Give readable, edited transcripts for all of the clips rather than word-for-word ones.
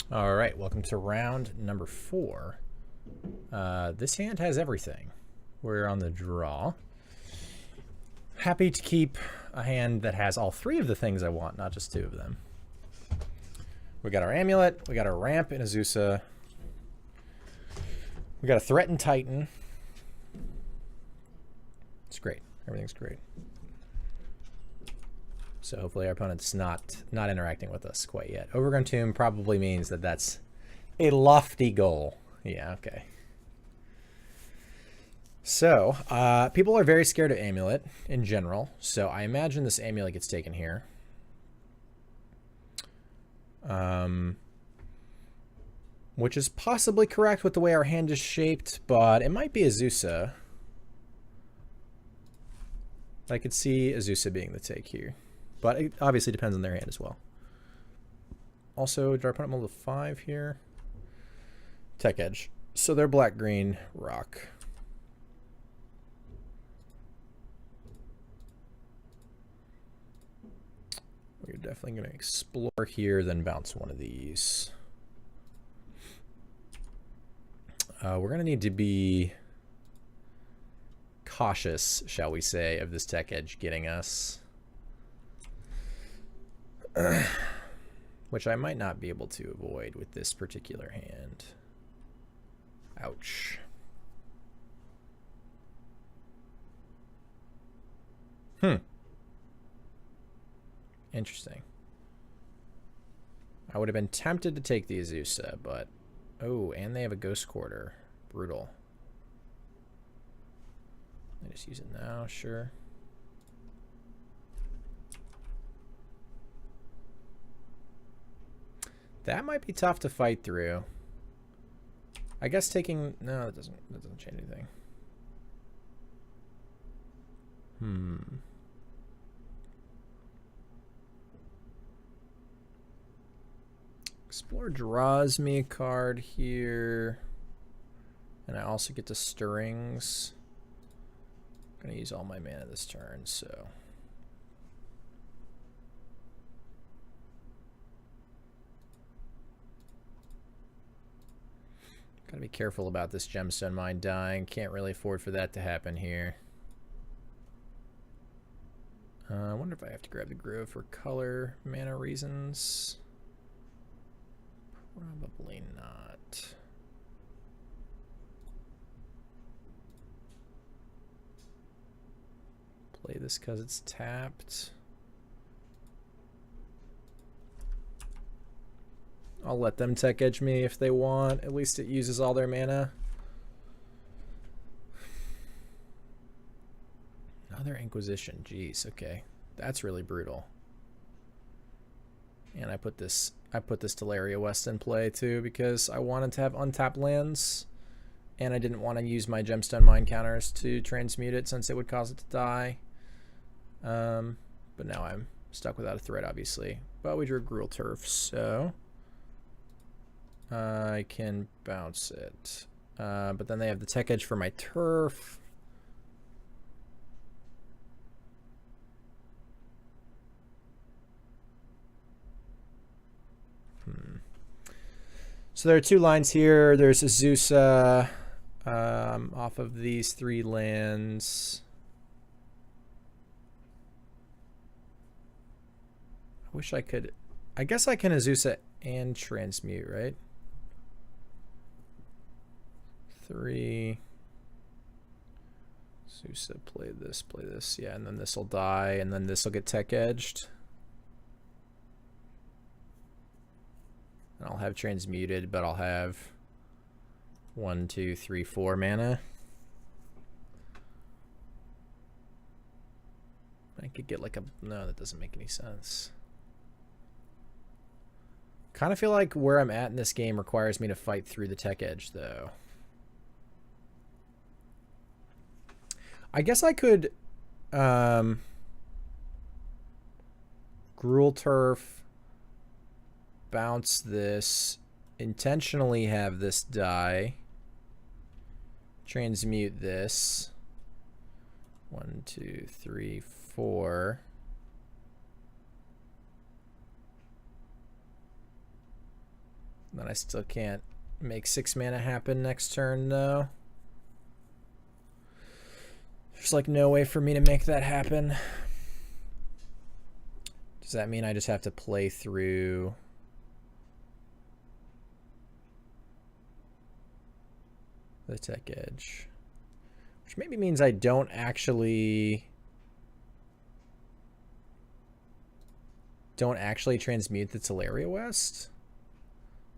All right, welcome to round number 4. This hand has everything. We're on the draw. Happy to keep a hand that has all 3 of the things I want, not just 2 of them. We got our Amulet, we got our Ramp and Azusa. We got a Threatened Titan. It's great. Everything's great. So hopefully our opponent's not interacting with us quite yet. Overgrown Tomb probably means that that's a lofty goal. Yeah, okay. So, people are very scared of Amulet in general. So I imagine this Amulet gets taken here. Which is possibly correct with the way our hand is shaped, but it might be Azusa. I could see Azusa being the take here. But it obviously depends on their hand as well. Also, do I put them level 5 here? Tech Edge. So they're black-green rock. We're definitely going to explore here, then bounce one of these. We're going to need to be cautious, shall we say, of this Tech Edge getting us. Which I might not be able to avoid with this particular hand. Ouch. Interesting. I would have been tempted to take the Azusa, but... Oh, and they have a Ghost Quarter. Brutal. I just use it now, sure. That might be tough to fight through. I guess taking... No, that doesn't change anything. Explore draws me a card here. And I also get to Stirrings. I'm going to use all my mana this turn, so... Gotta be careful about this Gemstone Mine dying. Can't really afford for that to happen here. I wonder if I have to grab the Grove for color mana reasons. Probably not. Play this because it's tapped. I'll let them Tech Edge me if they want. At least it uses all their mana. Another Inquisition. Jeez, okay. That's really brutal. And I put this Taliaferro West in play too because I wanted to have untapped lands. And I didn't want to use my Gemstone Mine counters to transmute it since it would cause it to die. But now I'm stuck without a threat, obviously. But we drew Gruul Turf, so... I can bounce it. But then they have the Tech Edge for my turf. So there are 2 lines here. There's Azusa off of these 3 lands. I wish I could... I guess I can Azusa and transmute, right? 3. Azusa, play this. Yeah, and then this will die, and then this will get Tech Edged. And I'll have transmuted, but I'll have 1, 2, 3, 4 mana. I could get like a... No, that doesn't make any sense. Kind of feel like where I'm at in this game requires me to fight through the Tech Edge, though. I guess I could Gruul Turf, bounce this, intentionally have this die, transmute this. 1, 2, 3, 4. Then I still can't make 6 mana happen next turn, though. There's like no way for me to make that happen. Does that mean I just have to play through the Tech Edge? Which maybe means I don't actually transmute the Taliaferro West.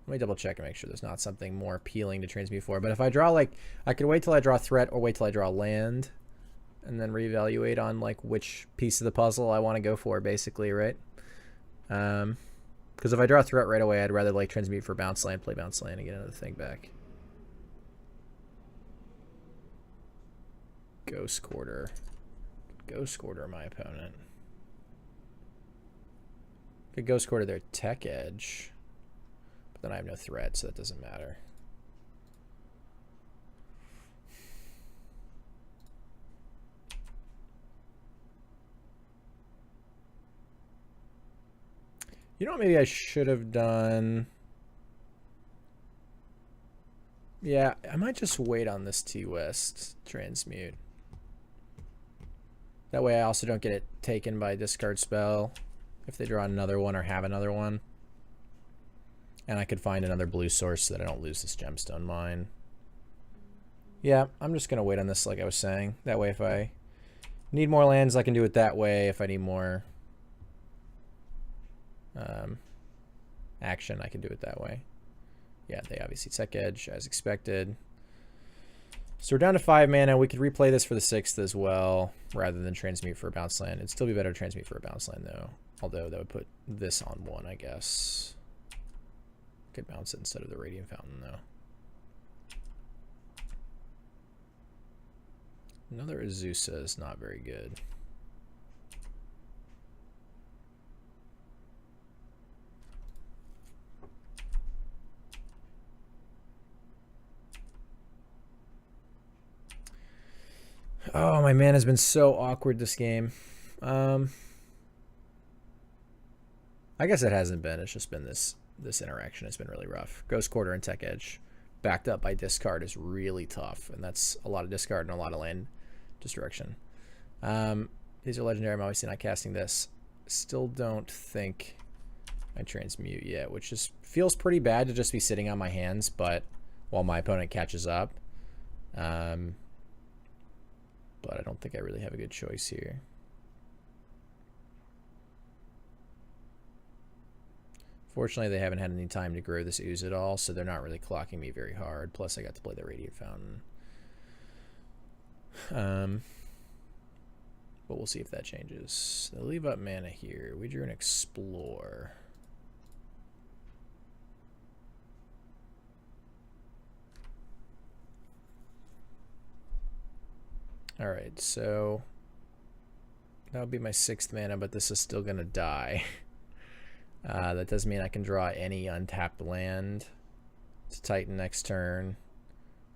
Let me double check and make sure there's not something more appealing to transmute for. But if I draw, like, I could wait till I draw threat or wait till I draw land and then reevaluate on like which piece of the puzzle I want to go for, basically, right? Because if I draw threat right away, I'd rather like transmute for bounce land, play bounce land, and get another thing back. Ghost Quarter. Ghost Quarter my opponent. Could Ghost Quarter their Tech Edge. But then I have no threat, so that doesn't matter. You know what maybe I should have done? Yeah, I might just wait on this T-West transmute. That way I also don't get it taken by discard spell if they draw another one or have another one. And I could find another blue source so that I don't lose this gemstone mine. Yeah, I'm just going to wait on this like I was saying. That way if I need more lands, I can do it that way. If I need more action, I can do it that way. Yeah, they obviously Tech Edge as expected. So we're down to 5 mana. We could replay this for the 6th as well, rather than transmute for a bounce land. It'd still be better to transmute for a bounce land, though. Although that would put this on 1, I guess. Could bounce it instead of the Radiant Fountain, though. Another Azusa is not very good. Oh, my man has been so awkward this game. I guess it hasn't been. It's just been this interaction. It's been really rough. Ghost Quarter and Tech Edge backed up by discard is really tough, and that's a lot of discard and a lot of land destruction. These are legendary. I'm obviously not casting this. Still don't think I transmute yet, which just feels pretty bad to just be sitting on my hands, but while my opponent catches up. But I don't think I really have a good choice here. Fortunately, they haven't had any time to grow this ooze at all, so they're not really clocking me very hard. Plus, I got to play the Radiant Fountain. But we'll see if that changes. They leave up mana here. We drew an Explore. Alright, so that would be my 6th mana, but this is still going to die. That does mean I can draw any untapped land to Titan next turn.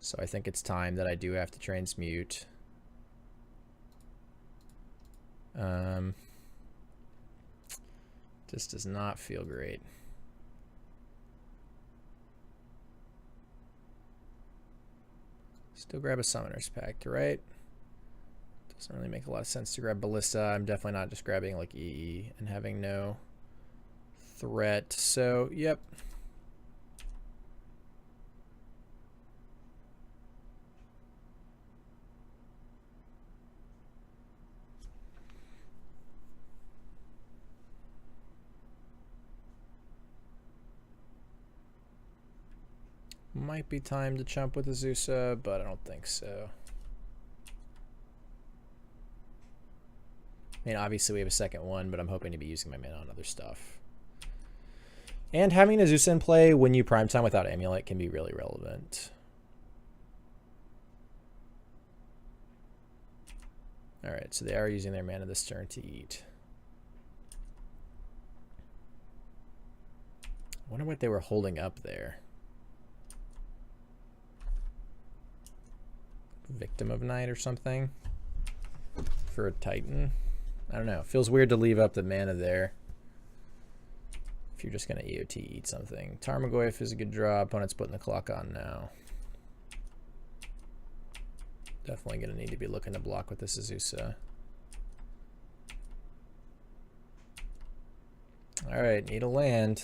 So I think it's time that I do have to transmute. This does not feel great. Still grab a Summoner's Pact, right? Doesn't really make a lot of sense to grab Ballista. I'm definitely not just grabbing like EE and having no threat. So, yep. Might be time to chump with Azusa, but I don't think so. I mean, obviously we have a second one, but I'm hoping to be using my mana on other stuff. And having Azusa in play when you prime time without Amulet can be really relevant. Alright, so they are using their mana this turn to eat. I wonder what they were holding up there. Victim of Night or something for a Titan. I don't know. It feels weird to leave up the mana there. if you're just going to EOT eat something. Tarmogoyf is a good draw. Opponent's putting the clock on now. Definitely going to need to be looking to block with this Azusa. Alright, need a land.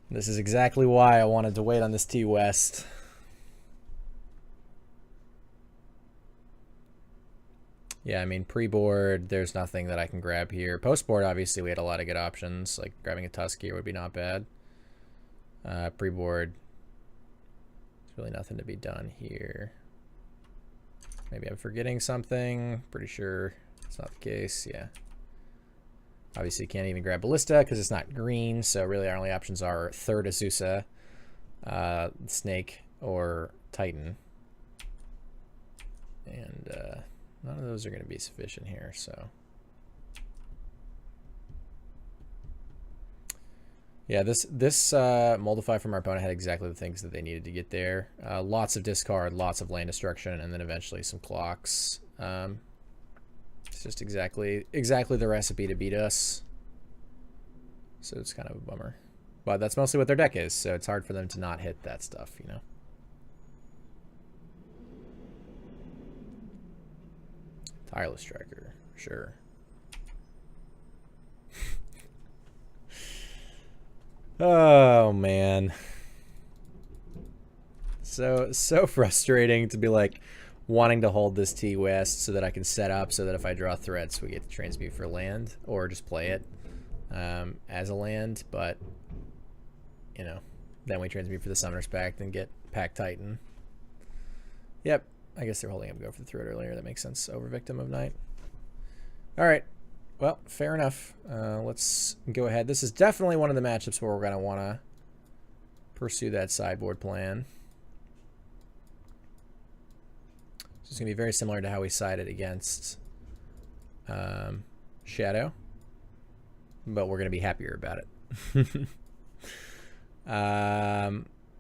This is exactly why I wanted to wait on this T-West. Yeah, I mean, pre-board, there's nothing that I can grab here. Post-board, obviously, we had a lot of good options. Like, grabbing a Tusk here would be not bad. Pre-board, there's really nothing to be done here. Maybe I'm forgetting something. Pretty sure it's not the case. Yeah. Obviously, can't even grab Ballista because it's not green. So, really, our only options are third Azusa, Snake, or Titan. And, none of those are going to be sufficient here, so. Yeah, this Moldify from our opponent had exactly the things that they needed to get there. Lots of discard, lots of land destruction, and then eventually some clocks. It's just exactly the recipe to beat us. So it's kind of a bummer. But that's mostly what their deck is, so it's hard for them to not hit that stuff, you know. Tireless Striker, sure. Oh man. So frustrating to be like wanting to hold this T-West so that I can set up so that if I draw threats we get to transmute for land or just play it as a land, but you know, then we transmute for the Summoner's Pact and get Pact Titan. Yep. I guess they're holding up Go for the Threat earlier. That makes sense. Over Victim of Night. All right. Well, fair enough. Let's go ahead. This is definitely one of the matchups where we're going to want to pursue that sideboard plan. So it's going to be very similar to how we sided against Shadow. But we're going to be happier about it.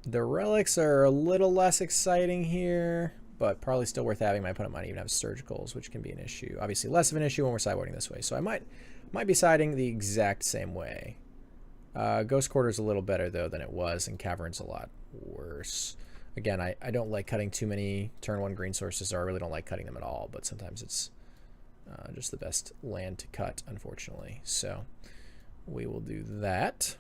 The relics are a little less exciting here, but probably still worth having. My opponent might even have surgicals, which can be an issue. Obviously less of an issue when we're sideboarding this way. So I might be siding the exact same way. Ghost Quarter's a little better, though, than it was, and Cavern's a lot worse. Again, I don't like cutting too many turn 1 green sources, or I really don't like cutting them at all, but sometimes it's just the best land to cut, unfortunately. So we will do that.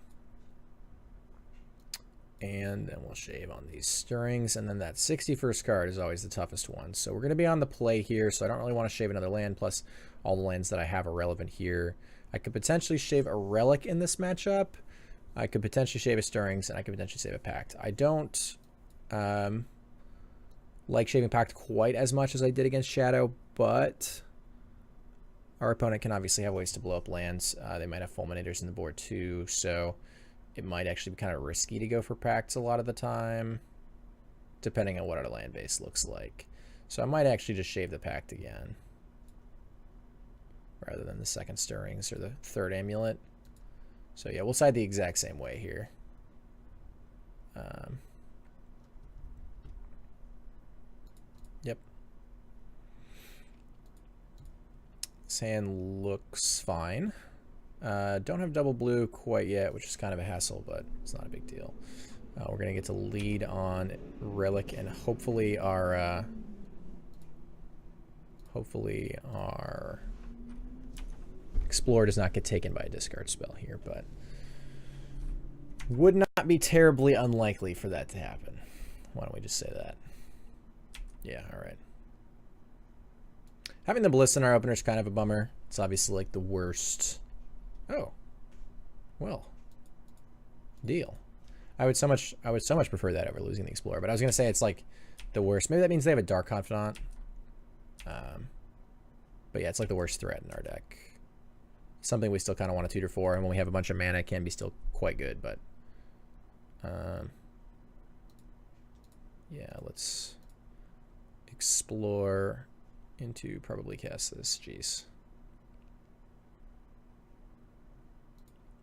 And then we'll shave on these stirrings. And then that 61st card is always the toughest one. So we're going to be on the play here. So I don't really want to shave another land. Plus, all the lands that I have are relevant here. I could potentially shave a relic in this matchup. I could potentially shave a stirrings. And I could potentially save a pact. I don't like shaving pact quite as much as I did against Shadow. But our opponent can obviously have ways to blow up lands. They might have fulminators in the board too. So it might actually be kind of risky to go for pacts a lot of the time, depending on what our land base looks like. So I might actually just shave the pact again, rather than the second stirrings or the third amulet. So yeah, we'll side the exact same way here. Yep. This hand looks fine. Don't have double blue quite yet, which is kind of a hassle, but it's not a big deal. We're going to get to lead on Relic, and hopefully our Explorer does not get taken by a discard spell here, but would not be terribly unlikely for that to happen. Why don't we just say that? Yeah, all right. Having the Ballista in our opener is kind of a bummer. It's obviously like the worst. Oh, well, deal. I would so much prefer that over losing the Explorer. But I was gonna say it's like the worst. Maybe that means they have a Dark Confidant. But yeah, it's like the worst threat in our deck. Something we still kind of want to tutor for, and when we have a bunch of mana, it can be still quite good. But yeah, let's explore into probably cast this. Jeez.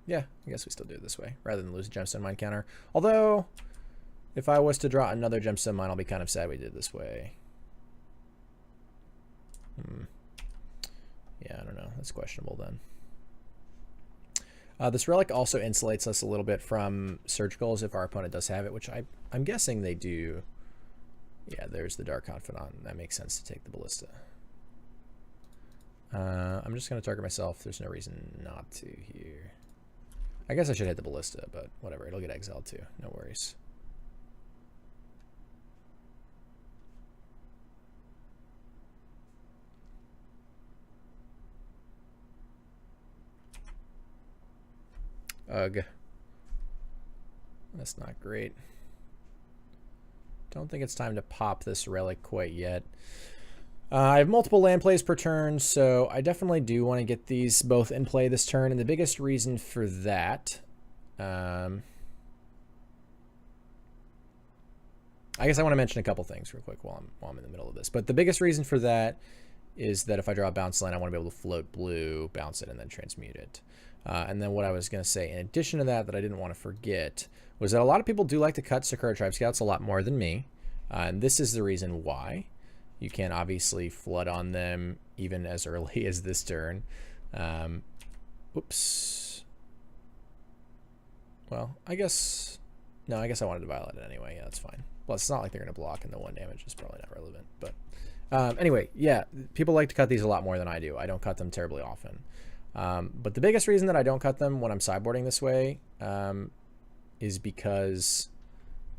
Yeah, I guess we still do it this way, rather than lose a Gemstone Mine counter. Although, if I was to draw another Gemstone Mine, I'll be kind of sad we did it this way. Yeah, I don't know. That's questionable then. This relic also insulates us a little bit from surgicals if our opponent does have it, which I'm guessing they do. Yeah, there's the Dark Confidant. That makes sense to take the Ballista. I'm just going to target myself. There's no reason not to here. I guess I should hit the Ballista, but whatever. It'll get exiled too. No worries. Ugh. That's not great. Don't think it's time to pop this relic quite yet. I have multiple land plays per turn, so I definitely do want to get these both in play this turn, and the biggest reason for that... I guess I want to mention a couple things real quick while I'm in the middle of this. But the biggest reason for that is that if I draw a bounce land, I want to be able to float blue, bounce it, and then transmute it. And then what I was going to say, in addition to that I didn't want to forget, was that a lot of people do like to cut Sakura Tribe Scouts a lot more than me. And this is the reason why. You can obviously flood on them even as early as this turn. Oops. Well, I guess... No, I guess I wanted to violate it anyway. Yeah, that's fine. Well, it's not like they're going to block, and the 1 damage is probably not relevant. But anyway, yeah, people like to cut these a lot more than I do. I don't cut them terribly often. But the biggest reason that I don't cut them when I'm sideboarding this way is because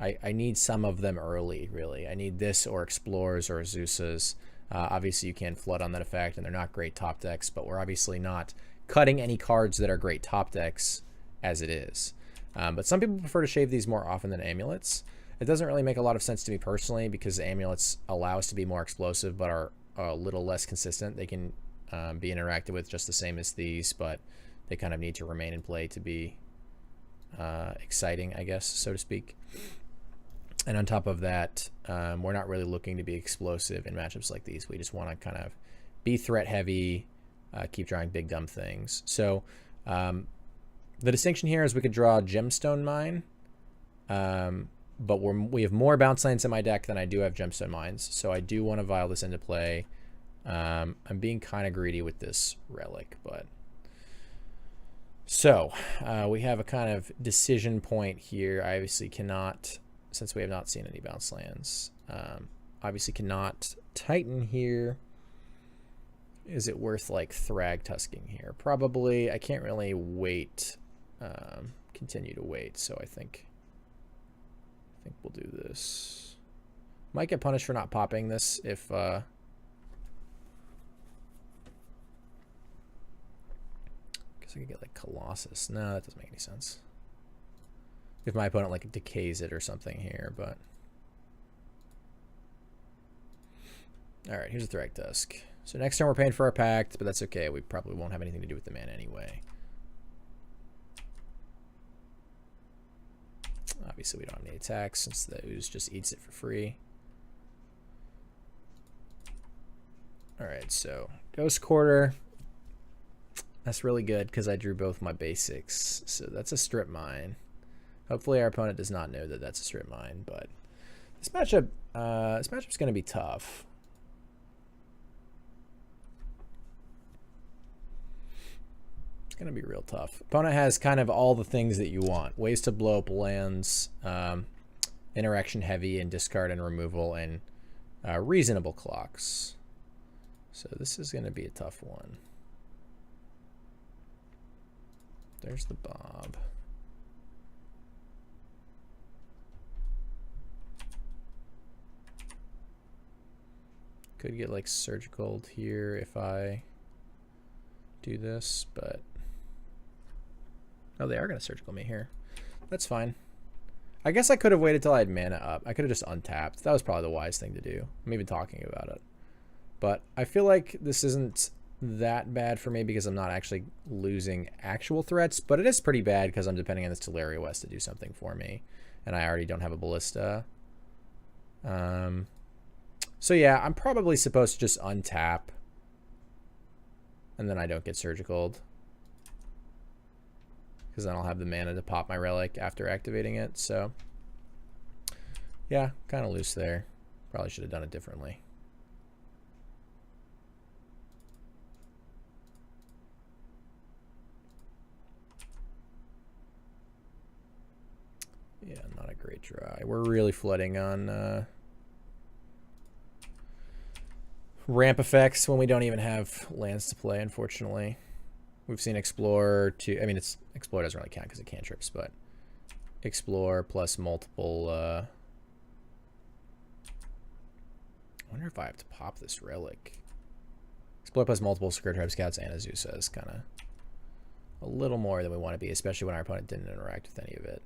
I need some of them early, really. I need this or Explorers or Zeus's. Obviously, you can flood on that effect, and they're not great top decks, but we're obviously not cutting any cards that are great top decks as it is. But some people prefer to shave these more often than amulets. It doesn't really make a lot of sense to me personally because the amulets allow us to be more explosive but are a little less consistent. They can be interacted with just the same as these, but they kind of need to remain in play to be exciting, I guess, so to speak. And on top of that, we're not really looking to be explosive in matchups like these. We just want to kind of be threat heavy, keep drawing big dumb things. So the distinction here is we could draw Gemstone Mine, but we have more bounce lands in my deck than I do have Gemstone Mines. So I do want to vial this into play. I'm being kind of greedy with this relic, but... So, we have a kind of decision point here. I obviously cannot... Since we have not seen any bounce lands, obviously cannot Titan here. Is it worth like Thrag Tusking here? Probably. I can't really wait, continue to wait. So I think we'll do this. Might get punished for not popping this if guess I could get like Colossus. No, that doesn't make any sense. If my opponent like decays it or something here, but all right, here's a Thrag Tusk. So next turn we're paying for our pact, but that's okay. We probably won't have anything to do with the mana anyway. Obviously we don't have any attacks since the ooze just eats it for free. All right, so Ghost Quarter. That's really good because I drew both my basics. So that's a Strip Mine. Hopefully our opponent does not know that that's a Strip Mine, but this matchup's going to be tough. It's going to be real tough. Opponent has kind of all the things that you want. Ways to blow up lands, interaction heavy and discard and removal, and reasonable clocks. So this is going to be a tough one. There's the Bob. Could get like Surgical here if I do this, but oh, they are going to Surgical me here. That's fine. I guess I could have waited till I had mana up. I could have just untapped. That was probably the wise thing to do. I'm even talking about it. But I feel like this isn't that bad for me because I'm not actually losing actual threats, but it is pretty bad because I'm depending on this Teleria West to do something for me, and I already don't have a Ballista. So yeah, I'm probably supposed to just untap, and then I don't get Surgical, because then I'll have the mana to pop my relic after activating it. So yeah, kind of loose there. Probably should have done it differently. Yeah, not a great dry. We're really flooding on ramp effects when we don't even have lands to play, unfortunately. We've seen Explore to... I mean, Explore doesn't really count because it cantrips, but Explore plus multiple... I wonder if I have to pop this relic. Explore plus multiple Scourge Tribe Scouts and Azusa is kind of a little more than we want to be, especially when our opponent didn't interact with any of it.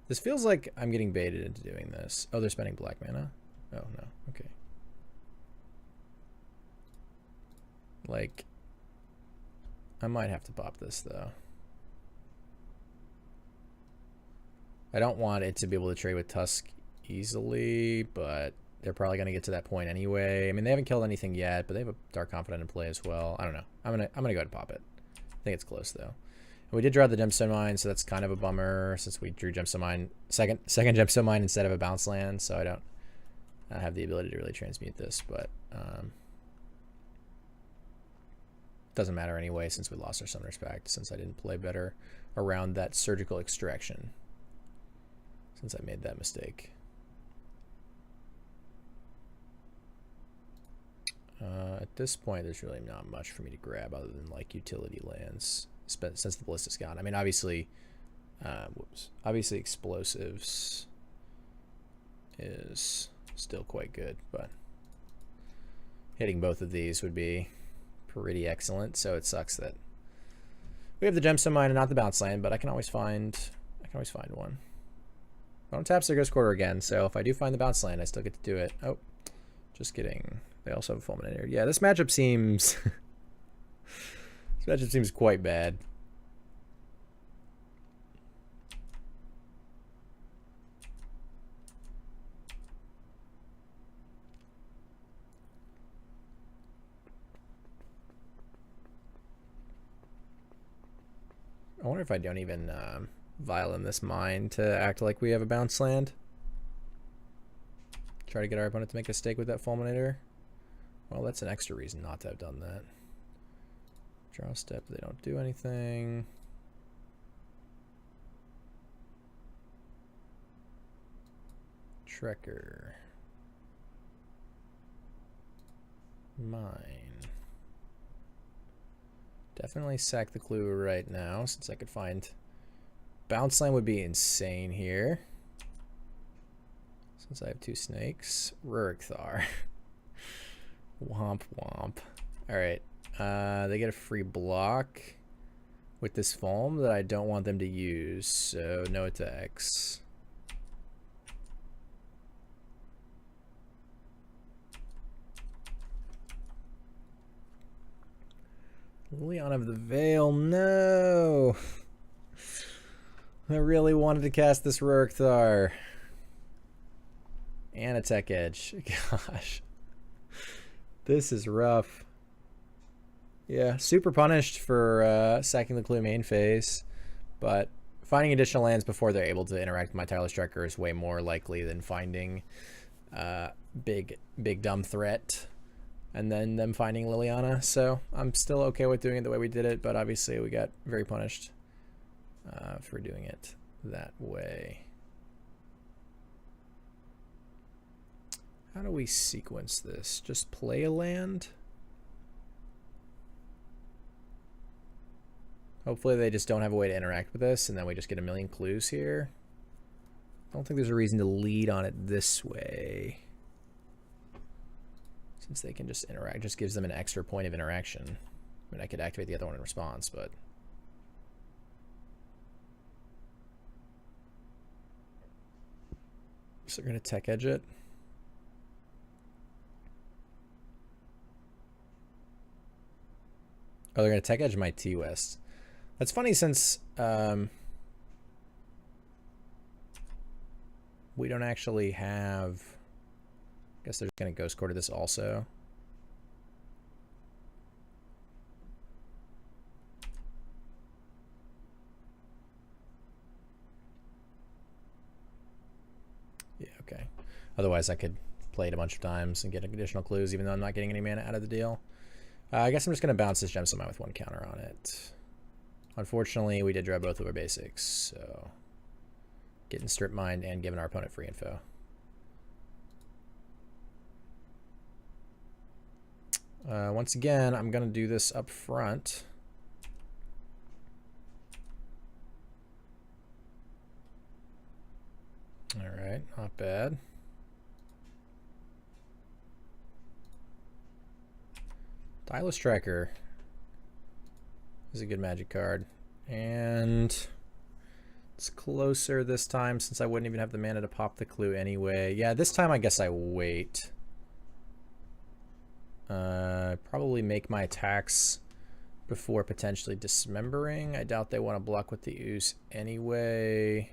This feels like I'm getting baited into doing this. Oh, they're spending black mana? Oh, no. Okay. Like, I might have to pop this, though. I don't want it to be able to trade with Tusk easily, but they're probably going to get to that point anyway. I mean, they haven't killed anything yet, but they have a Dark Confidant in play as well. I don't know. I'm gonna go ahead and pop it. I think it's close, though. And we did draw the Gemstone Mine, so that's kind of a bummer since we drew Gemstone Mine, second Gemstone Mine instead of a bounce land, so I don't have the ability to really transmute this, but doesn't matter anyway since we lost our Summoner's Pact, since I didn't play better around that Surgical Extraction, since I made that mistake. At this point, there's really not much for me to grab other than like utility lands, since the Ballista's gone. I mean, obviously, obviously Explosives is still quite good, but hitting both of these would be pretty excellent. So it sucks that we have the Gemstone Mine and not the bounce land, but I can always find one. I don't tap, so there goes quarter again. So if I do find the bounce land, I still get to do it. Oh, just kidding. They also have a Fulminator. Yeah, this matchup seems this matchup seems quite bad. I wonder if I don't even violin this mine to act like we have a bounce land. Try to get our opponent to make a stake with that Fulminator. Well, that's an extra reason not to have done that. Draw step, they don't do anything. Trekker. Mine. Definitely sack the clue right now, since I could find... Bounce land would be insane here. Since I have two snakes. Rurikthar. Womp womp. Alright. They get a free block with this foam that I don't want them to use, so no attacks. Liliana of the Veil, no! I really wanted to cast this Rurikthar. And a Tech Edge. Gosh. This is rough. Yeah, super punished for sacking the Clue main phase, but finding additional lands before they're able to interact with my Tireless Trekker is way more likely than finding big dumb threat and then them finding Liliana. So I'm still okay with doing it the way we did it, but obviously we got very punished for doing it that way. How do we sequence this? Just play a land? Hopefully they just don't have a way to interact with this, and then we just get a million clues here. I don't think there's a reason to lead on it this way. Since they can just interact, just gives them an extra point of interaction. I mean, I could activate the other one in response, but... So they're going to Tech Edge it. Oh, they're going to Tech Edge my T-West. That's funny since we don't actually have... I guess they're just going to Ghost Quarter this also. Yeah, okay. Otherwise I could play it a bunch of times and get additional clues even though I'm not getting any mana out of the deal. I guess I'm just going to bounce this Gemstone Mine with one counter on it. Unfortunately, we did draw both of our basics, so Getting strip mined and giving our opponent free info. Once again, I'm going to do this up front. All right, not bad. Taliaferro is a good magic card. And it's closer this time since I wouldn't even have the mana to pop the clue anyway. Yeah, this time I guess I wait. Probably make my attacks before potentially dismembering. I doubt they want to block with the ooze anyway.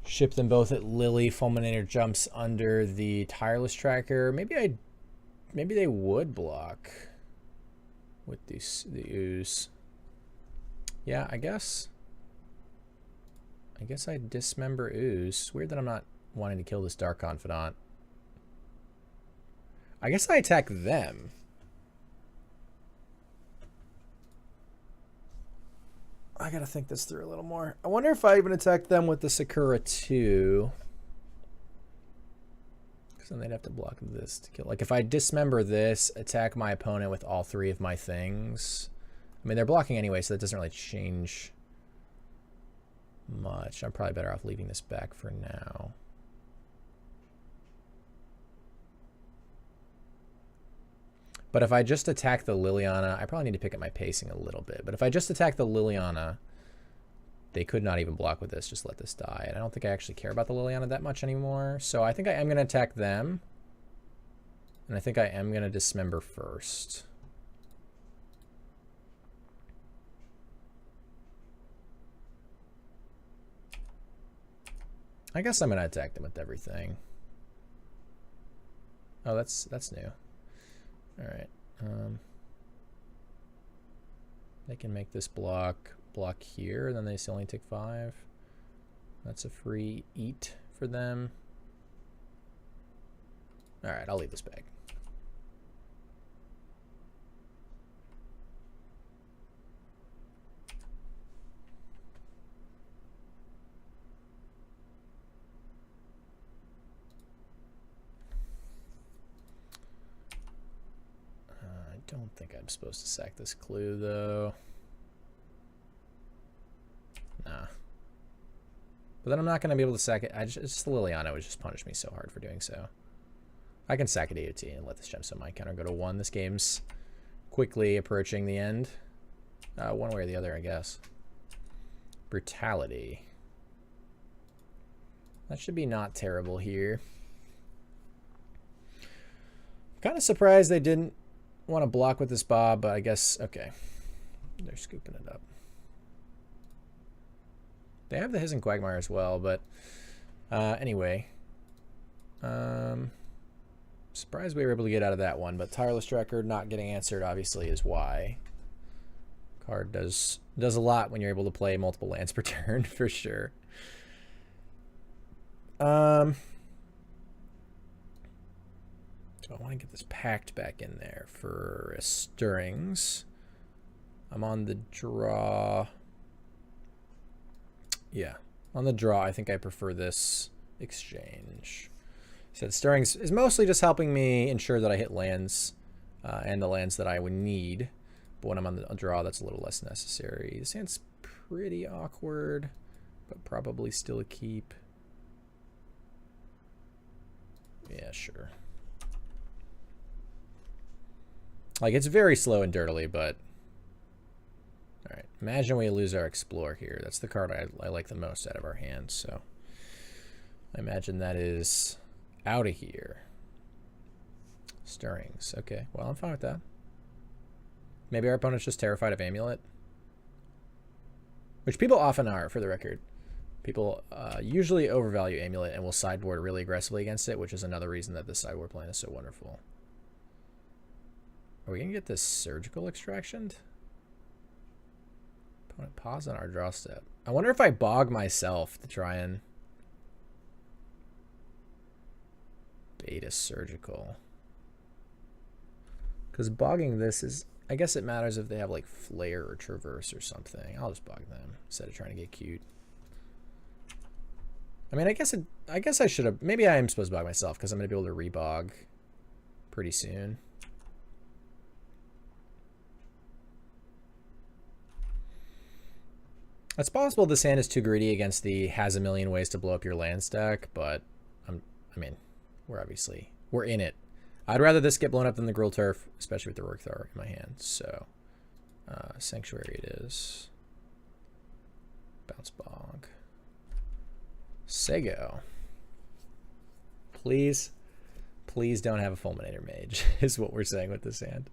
Ship them both at Lily. Fulminator jumps under the Tireless Tracker. Maybe they would block with the ooze. Yeah, I guess I dismember ooze. It's weird that I'm not wanting to kill this Dark Confidant. I guess I attack them. I gotta think this through a little more. I wonder if I even attack them with the Sakura too. Because then they'd have to block this to kill. Like if I dismember this, attack my opponent with all three of my things. I mean, they're blocking anyway, so that doesn't really change much. I'm probably better off leaving this back for now. But if I just attack the Liliana, I probably need to pick up my pacing a little bit. But if I just attack the Liliana, they could not even block with this. Just let this die. And I don't think I actually care about the Liliana that much anymore. So I think I am going to attack them. And I think I am going to dismember first. I guess I'm going to attack them with everything. Oh, that's new. All right. They can make this block here, then they still only take 5. That's a free eat for them. All right, I'll leave this bag. I don't think I'm supposed to sack this clue, though. Nah. But then I'm not going to be able to sack it. It's just the Liliana would just punish me so hard for doing so. I can sack it AOT and let this Gemstone Mind counter go to 1. This game's quickly approaching the end. One way or the other, I guess. Brutality. That should be not terrible here. I'm kind of surprised they didn't want to block with this Bob, but I guess, okay. They're scooping it up. They have the Hissing Quagmire as well, but anyway. Surprised we were able to get out of that one, but Tireless Tracker not getting answered obviously is why. Card does a lot when you're able to play multiple lands per turn, for sure. So I want to get this Pact back in there for Stirrings. I'm on the draw. Yeah, on the draw, I think I prefer this exchange. So Stirrings is mostly just helping me ensure that I hit lands and the lands that I would need. But when I'm on the draw, that's a little less necessary. This hand's pretty awkward, but probably still a keep. Yeah, sure. Like, it's very slow and dirtily, but... Alright, imagine we lose our Explore here. That's the card I like the most out of our hands, so... I imagine that is out of here. Stirrings. Okay, well, I'm fine with that. Maybe our opponent's just terrified of Amulet. Which people often are, for the record. People usually overvalue Amulet and will sideboard really aggressively against it, which is another reason that this sideboard plan is so wonderful. Are we going to get this Surgical Extraction? Opponent pause on our draw step. I wonder if I bog myself to try and beta Surgical. Because bogging this is... I guess it matters if they have like Flare or Traverse or something. I'll just bog them instead of trying to get cute. I mean, I guess I should have. Maybe I am supposed to bog myself because I'm going to be able to rebog pretty soon. It's possible this hand is too greedy against the has a million ways to blow up your land stack, but I mean, we're in it. I'd rather this get blown up than the Gruul Turf, especially with the Ruric Thar in my hand. So, Sanctuary it is. Bounce Bog. Sego. Please don't have a Fulminator Mage, is what we're saying with this hand.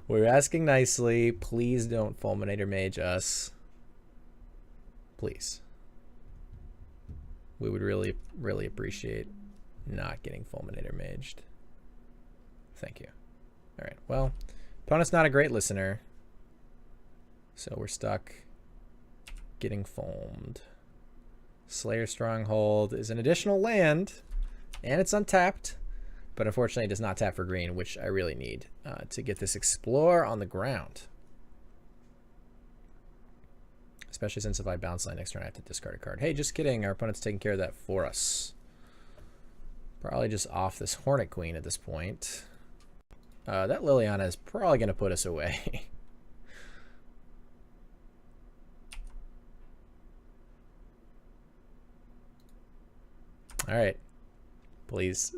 We're asking nicely. Please don't Fulminator Mage us. Please. We would really, really appreciate not getting Fulminator Maged. Thank you. All right. Well, opponent's not a great listener, so we're stuck getting foamed. Slayer Stronghold is an additional land, and it's untapped, but unfortunately it does not tap for green, which I really need to get this Explore on the ground. Especially since if I bounce land next turn, I have to discard a card. Hey, just kidding. Our opponent's taking care of that for us. Probably just off this Hornet Queen at this point. That Liliana is probably going to put us away. All right. Please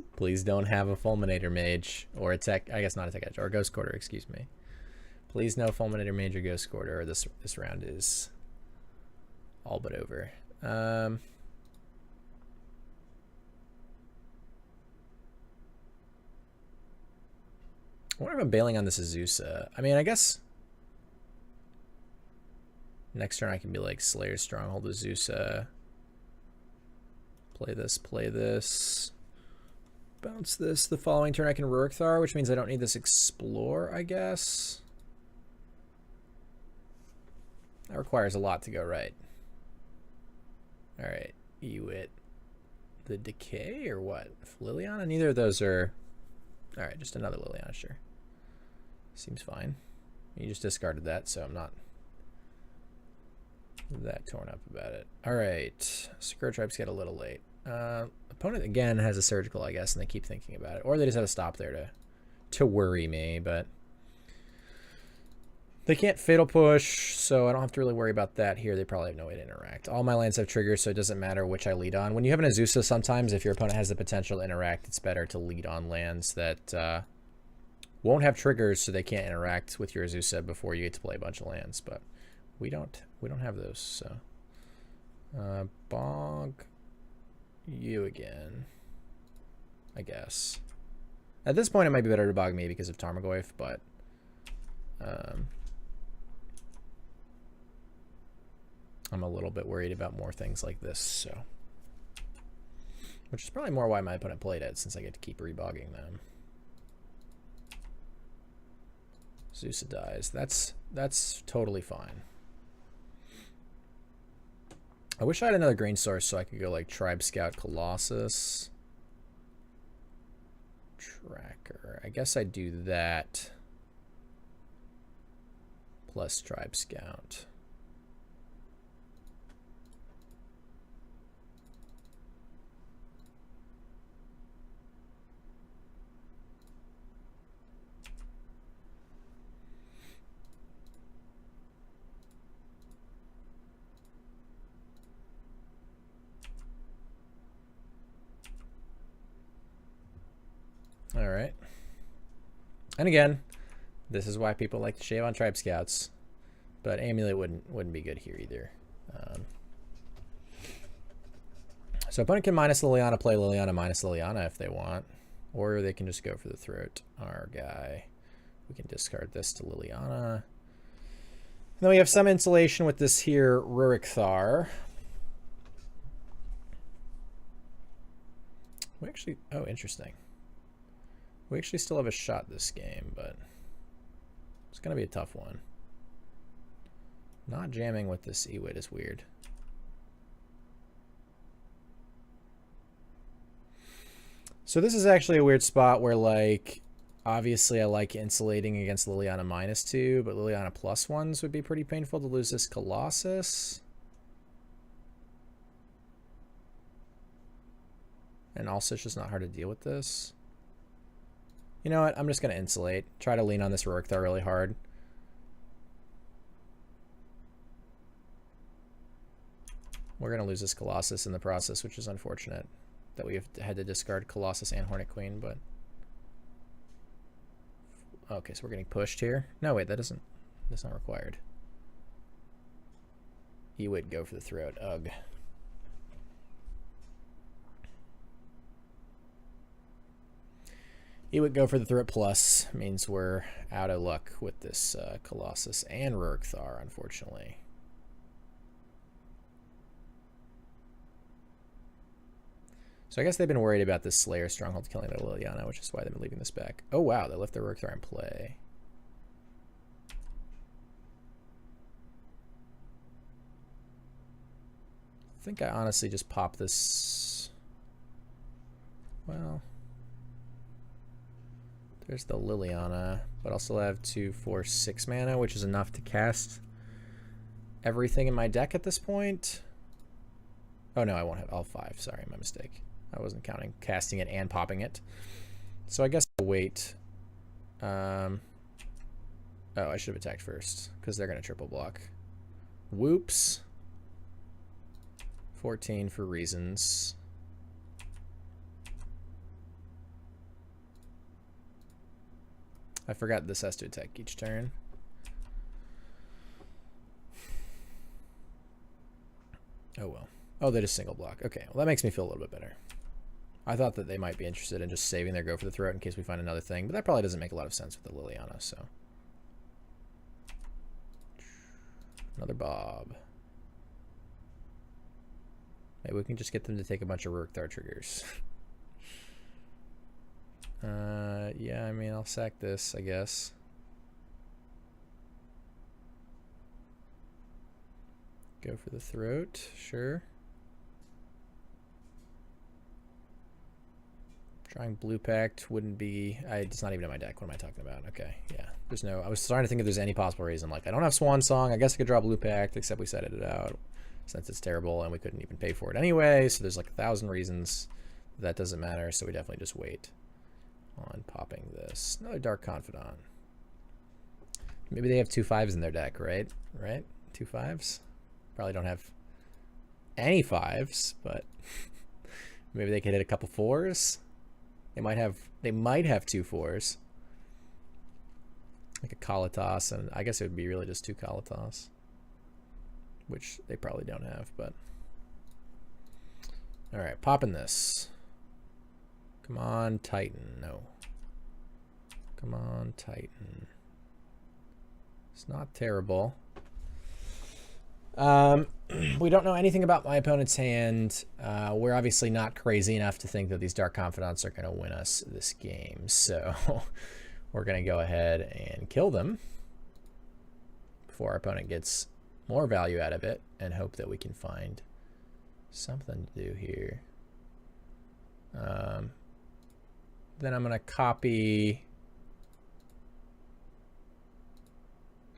don't have a Fulminator Mage or a Tech, I guess not a Tech Edge, or a Ghost Quarter, excuse me. Please no Fulminator Mage or Ghost Quarter, or this round is all but over. I wonder if I'm bailing on this Azusa. I mean, I guess next turn I can be like Slayer Stronghold Azusa. Play this. Bounce this. The following turn I can Ruric Thar, which means I don't need this Explore, I guess. That requires a lot to go right. Alright, Ewit. The Decay or what? Liliana? Neither of those are... Alright, just another Liliana, sure. Seems fine. You just discarded that, so I'm not that torn up about it. Alright, Sakura Tribes get a little late. Opponent, again, has a Surgical, I guess, and they keep thinking about it. Or they just have a stop there to worry me, but... They can't Fatal Push, so I don't have to really worry about that here. They probably have no way to interact. All my lands have triggers, so it doesn't matter which I lead on. When you have an Azusa, sometimes if your opponent has the potential to interact, it's better to lead on lands that won't have triggers, so they can't interact with your Azusa before you get to play a bunch of lands. But we don't have those. So bog you again, I guess. At this point, it might be better to bog me because of Tarmogoyf, but I'm a little bit worried about more things like this, so. Which is probably more why my opponent played it, since I get to keep rebogging them. Zusa dies. That's totally fine. I wish I had another green source so I could go like Tribe Scout Colossus. Tracker. I guess I'd do that. Plus Tribe Scout. All right. And again, this is why people like to shave on Tribe Scouts, but Amulet wouldn't be good here either. So opponent can minus Liliana, play Liliana minus Liliana if they want, or they can just go for the throat. Our guy, we can discard this to Liliana. And then we have some insulation with this here Ruric Thar. We actually, oh, interesting. We actually still have a shot this game, but it's going to be a tough one. Not jamming with this Ewit is weird. So this is actually a weird spot where, like, obviously I like insulating against Liliana -2, but Liliana +1s would be pretty painful to lose this Colossus. and also it's just not hard to deal with this. You know what? I'm just going to insulate. Try to lean on this Rorikthar really hard. We're going to lose this Colossus in the process, which is unfortunate that we have had to discard Colossus and Hornet Queen, but... Okay, so we're getting pushed here. No, wait, that's not required. He would go for the throat. Ugh. He would go for the throat plus. Means we're out of luck with this Colossus and Rorikthar, unfortunately. So I guess they've been worried about this Slayer Stronghold killing their Liliana, which is why they've been leaving this back. Oh wow, they left their Rorikthar in play. I think I honestly just pop this. Well, there's the Liliana, but I'll still have 2, 4, 6 mana, which is enough to cast everything in my deck at this point. Oh no, I won't have all 5. Sorry, my mistake. I wasn't counting casting it and popping it. So I guess I'll wait. Oh, I should have attacked first because they're going to triple block. Whoops. 14 for reasons. I forgot this has to attack each turn. Oh well. Oh, they just single block. Okay, well that makes me feel a little bit better. I thought that they might be interested in just saving their go for the throat in case we find another thing, but that probably doesn't make a lot of sense with the Liliana, so. Another Bob. Maybe we can just get them to take a bunch of Rorikthar triggers. Yeah, I mean, I'll sack this, I guess. Go for the throat, sure. Drawing Blue Pact wouldn't be... it's not even in my deck. What am I talking about? Okay, yeah. There's no... I was starting to think if there's any possible reason. Like, I don't have Swan Song. I guess I could draw Blue Pact, except we set it out since it's terrible and we couldn't even pay for it anyway. So there's like 1,000 reasons that doesn't matter. So we definitely just wait on popping this. Another Dark Confidant. Maybe they have 2 5s in their deck, right? Right? 2 5s? Probably don't have any 5s, but maybe they could hit a couple 4s. They might have 2 4s. Like a Kalatas, and I guess it would be really just 2 Kalatas. Which they probably don't have, but alright, popping this. Come on, Titan. No. Come on, Titan. It's not terrible. We don't know anything about my opponent's hand. We're obviously not crazy enough to think that these Dark Confidants are going to win us this game. So we're going to go ahead and kill them before our opponent gets more value out of it and hope that we can find something to do here. Then I'm going to copy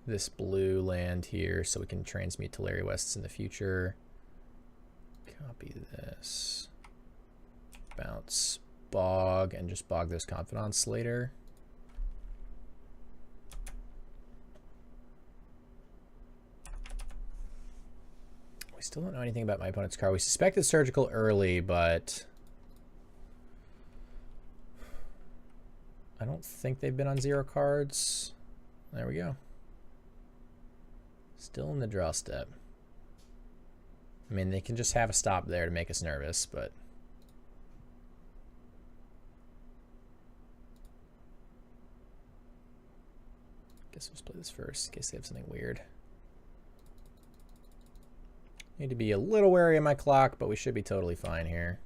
this blue land here so we can transmute Teleri Wests in the future. Copy this. Bounce Bog and just bog those Confidants later. We still don't know anything about my opponent's card. We suspected Surgical early, but I don't think they've been on 0 cards. There we go. Still in the draw step. I mean, they can just have a stop there to make us nervous, but guess we'll just play this first in case they have something weird. Need to be a little wary of my clock, but we should be totally fine here.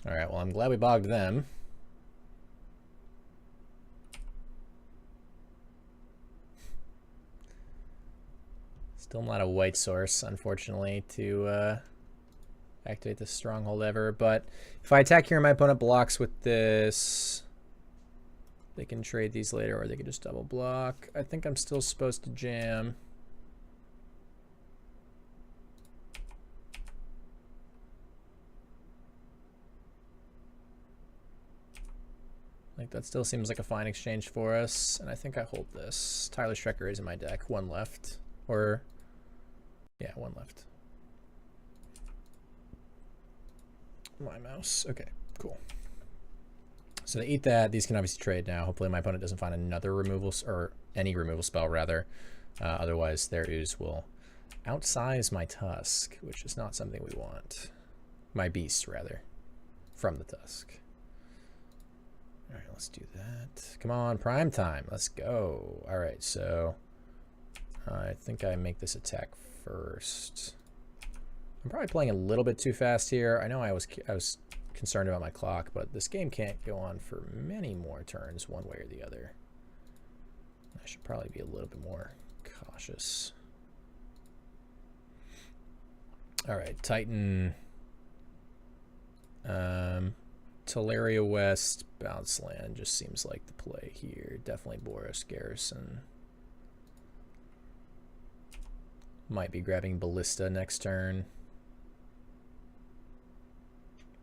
All right, well, I'm glad we bogged them. Still not a white source, unfortunately, to activate this stronghold ever. But if I attack here and my opponent blocks with this, they can trade these later, or they can just double block. I think I'm still supposed to jam. Like, that still seems like a fine exchange for us, and I think I hold this. Tyler Strecker is in my deck. One left. Or, yeah, one left. My mouse. Okay, cool. So they eat that. These can obviously trade now. Hopefully my opponent doesn't find another removal, or any removal spell, rather. Otherwise, their ooze will outsize my Tusk, which is not something we want. My Beast, rather, from the Tusk. All right, let's do that. Come on, prime time. Let's go. All right, so I think I make this attack first. I'm probably playing a little bit too fast here. I know I was concerned about my clock, but this game can't go on for many more turns one way or the other. I should probably be a little bit more cautious. All right, Titan. Taliaferro West, Bounce Land just seems like the play here. Definitely Boros Garrison. Might be grabbing Ballista next turn.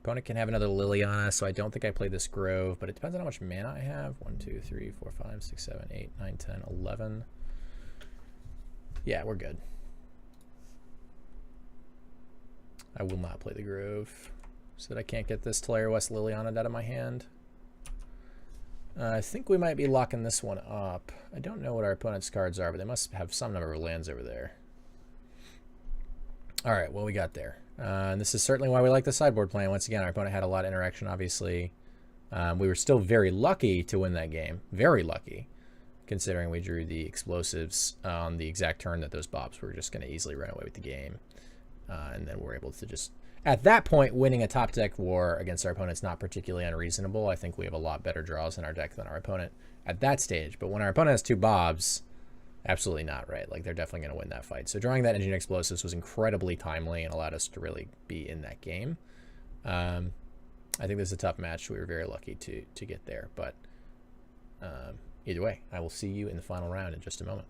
Opponent can have another Liliana, so I don't think I play this Grove, but it depends on how much mana I have. 1, 2, 3, 4, 5, 6, 7, 8, 9, 10, 11. Yeah, we're good. I will not play the Grove, so that I can't get this Taliaferro West Liliana out of my hand. I think we might be locking this one up. I don't know what our opponent's cards are, but they must have some number of lands over there. All right, well, we got there. And this is certainly why we like the sideboard plan. Once again, our opponent had a lot of interaction, obviously. We were still very lucky to win that game. Very lucky, considering we drew the explosives on the exact turn that those Bobs were just going to easily run away with the game. And then we're able to just... At that point, winning a top deck war against our opponent's not particularly unreasonable. I think we have a lot better draws in our deck than our opponent at that stage. But when our opponent has two Bobs, absolutely not, right? Like, they're definitely going to win that fight. So drawing that Engineered Explosives was incredibly timely and allowed us to really be in that game. I think this is a tough match. We were very lucky to get there. But either way, I will see you in the final round in just a moment.